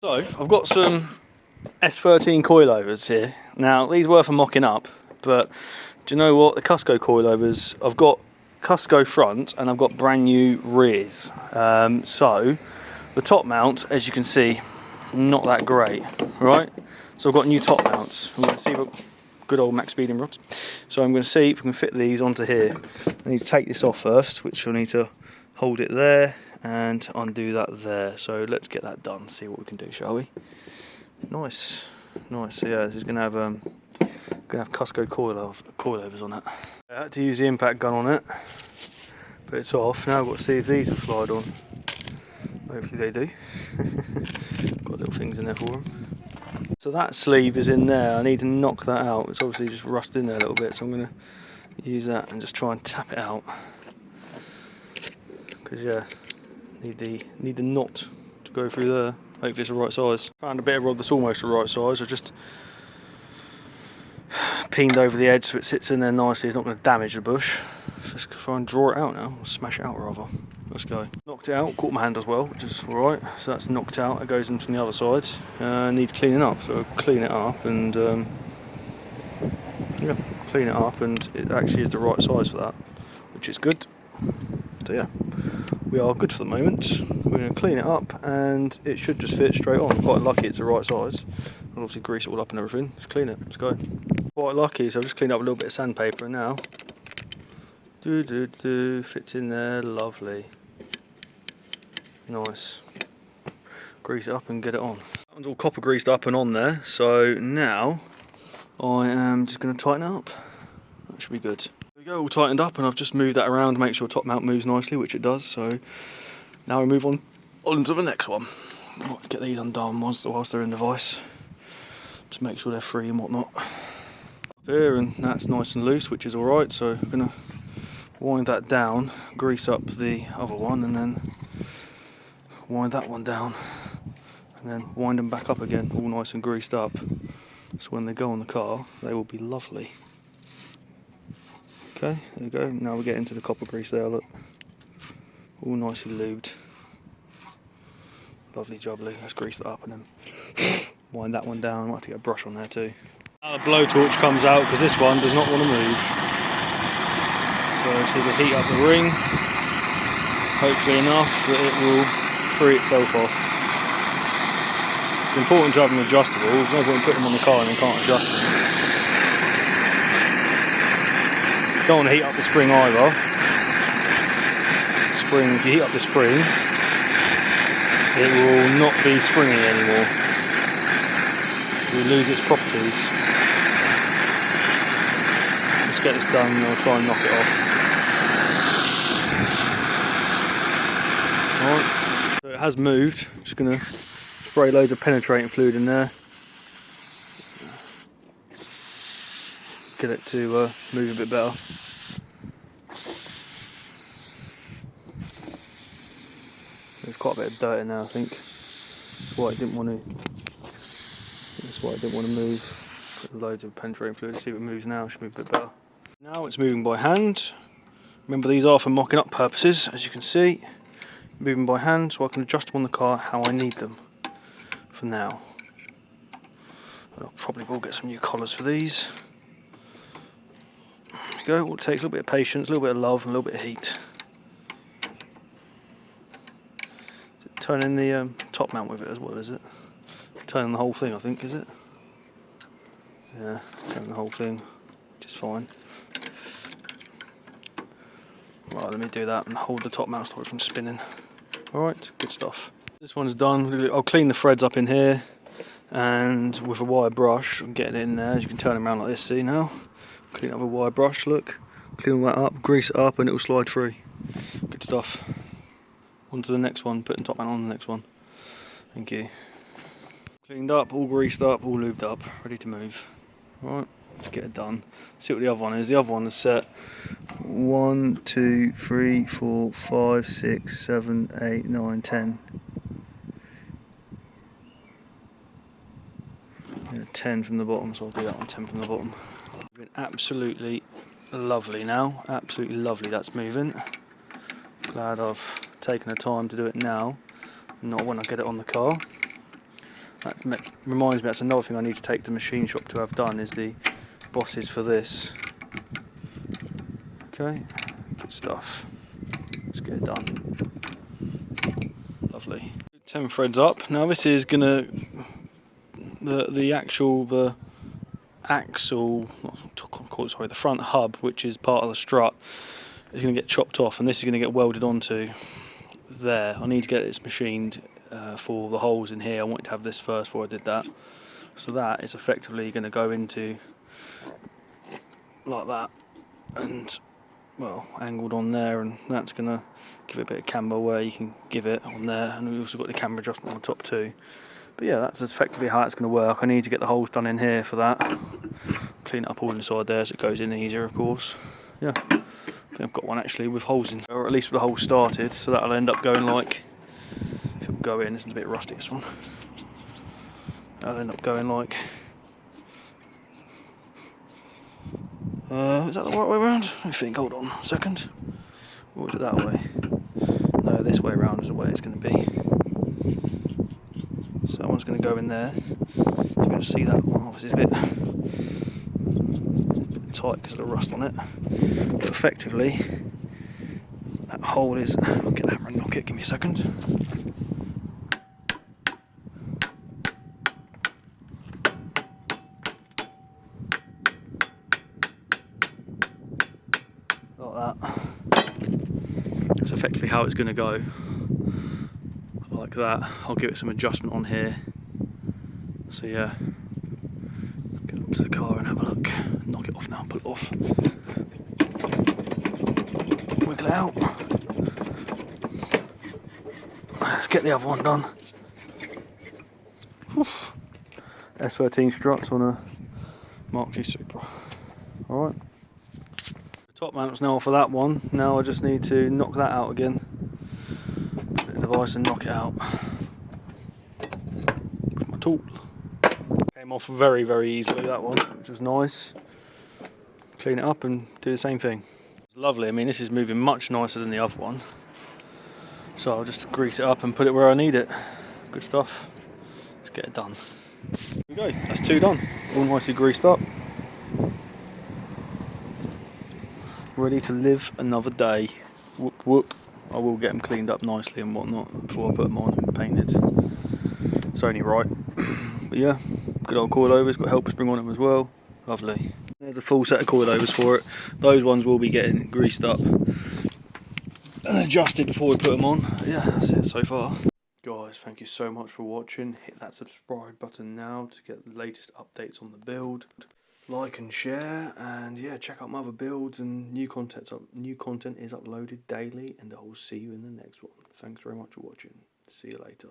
So I've got some S13 coilovers here. Now these were for mocking up, but do you know what? The Cusco coilovers, I've got Cusco front and I've got brand new rears. So the top mount, as you can see, not that great, right? So I've got new top mounts. I'm going to see what good old Max speeding rods. So I'm going to see if we can fit these onto here. I need to take this off first, which I'll need to hold it there and undo that there. So let's get that done, see what we can do, shall we? Nice, nice. So yeah, this is going to have Cusco coilovers on it. I had to use the impact gun on it, but it's off. Now I've got to see if these will slide on. Hopefully they do. Got little things in there for them. So that sleeve is in there. I need to knock that out. It's obviously just rusted in there a little bit, so I'm going to use that and just try and tap it out. Because yeah, need the knot to go through there. Hopefully it's the right size. Found a bit of rod that's almost the right size. I just peened over the edge so it sits in there nicely. It's not going to damage the bush. So let's try and draw it out now, or smash it out rather. Let's go. Knocked it out, caught my hand as well, which is alright. So that's knocked out, it goes in from the other side. Needs cleaning up, so I'll clean it up and yeah, clean it up, and it actually is the right size for that, which is good. So yeah, we are good for the moment. We're going to clean it up and it should just fit straight on. Quite lucky it's the right size. I'll obviously grease it all up and everything. Just clean it, let's go. Quite lucky, so I've just cleaned up a little bit of sandpaper and now fits in there, lovely. Nice. Grease it up and get it on. That one's all copper greased up and on there, so now I am just going to tighten it up. That should be good. There we go, all tightened up, and I've just moved that around to make sure top mount moves nicely, which it does, so now we move on to the next one. Might get these undone whilst they're in the vise. Just make sure they're free and whatnot. Up here, and that's nice and loose, which is alright, so I'm going to wind that down, grease up the other one, and then wind that one down, and then wind them back up again, all nice and greased up, so when they go on the car they will be lovely. Okay, there we go. Now we get into the copper grease there, look, all nicely lubed, lovely jubbly. Let's grease that up and then wind that one down. I might have to get a brush on there too. Now the blowtorch comes out because this one does not want to move, so we heat up the ring, hopefully enough that it will free itself off. It's important to have them adjustable. There's no point putting them on the car and then can't adjust them. Don't want to heat up the spring either. If you heat up the spring, it will not be springy anymore. It will lose its properties. Let's get this done and I'll try and knock it off. Alright. So it has moved. I'm just going to spray loads of penetrating fluid in there. Get it to move a bit better. There's quite a bit of dirt in there, I think. That's why it didn't want to move. Put loads of penetrating fluid. See if it moves now. It should move a bit better. Now it's moving by hand. Remember, these are for mocking up purposes, as you can see. Moving by hand, so I can adjust them on the car how I need them for now. And I probably will get some new collars for these. There we go. It takes a little bit of patience, a little bit of love, and a little bit of heat. Is it turning the top mount with it as well, is it? Turning the whole thing, I think, is it? Yeah, turning the whole thing, which is fine. Right, let me do that and hold the top mount, stop it from spinning. Alright, good stuff. This one's done. I'll clean the threads up in here, and with a wire brush, I'm getting it in there. As you can turn them around like this, see now? Clean up with a wire brush, look. Clean all that up, grease it up, and it will slide through. Good stuff. On to the next one, putting top mount on the next one. Thank you. Cleaned up, all greased up, all lubed up, ready to move. Alright, let's get it done. See what the other one is. The other one is set 1, 2, 3, 4, 5, 6, 7, 8, 9, 10. Yeah, 10 from the bottom, so I'll do that one 10 from the bottom. Been absolutely lovely now, absolutely lovely. That's moving. Glad I've taken the time to do it now, not when I get it on the car. That reminds me, that's another thing I need to take to the machine shop to have done, is the bosses for this. Okay, good stuff. Let's get it done. Lovely. 10 threads up. Now this is gonna the front hub, which is part of the strut, is going to get chopped off, and this is going to get welded onto there. I need to get this machined for the holes in here. I wanted to have this first before I did that. So that is effectively going to go into like that, and well, angled on there, and that's going to give it a bit of camber where you can give it on there, and we've also got the camber adjustment on the top too. But yeah, that's effectively how it's going to work. I need to get the holes done in here for that. Clean it up all inside there so it goes in easier, of course. Yeah, I think I've got one actually with holes in, or at least with the holes started, so that'll end up going like, if it'll go in, this is a bit rusty, this one. That'll end up going like, is that the right way around? I think, hold on a second. Or is it that way? No, this way around is the way it's going to be. So that one's going to go in there. You're going to see that one obviously is a bit tight because of the rust on it. But effectively, that hole is, I'll get the hammer and knock it, give me a second. Like that. That's effectively how it's going to go. Like that. I'll give it some adjustment on here. So yeah, get up to the car and have a look. Knock it off now, pull it off. Wiggle it out. Let's get the other one done. Whew. S13 struts on a Mk2 SUPRA. Alright. The top mount's now for that one. Now I just need to knock that out again. Put it in the vise and knock it out. With my tool. Came off very, very easily, that one, which was nice. Clean it up and do the same thing. It's lovely. I mean, this is moving much nicer than the other one. So I'll just grease it up and put it where I need it. Good stuff. Let's get it done. Here we go. That's two done. All nicely greased up. Ready to live another day. Whoop whoop. I will get them cleaned up nicely and whatnot before I put them on and painted. It's only right. But yeah, good old coilovers. Got helper spring on them as well. Lovely. There's a full set of coilovers for it. Those ones will be getting greased up and adjusted before we put them on. Yeah, that's it so far. Guys, thank you so much for watching. Hit that subscribe button now to get the latest updates on the build. Like and share, and yeah, check out my other builds, and new content is uploaded daily, and I will see you in the next one. Thanks very much for watching. See you later.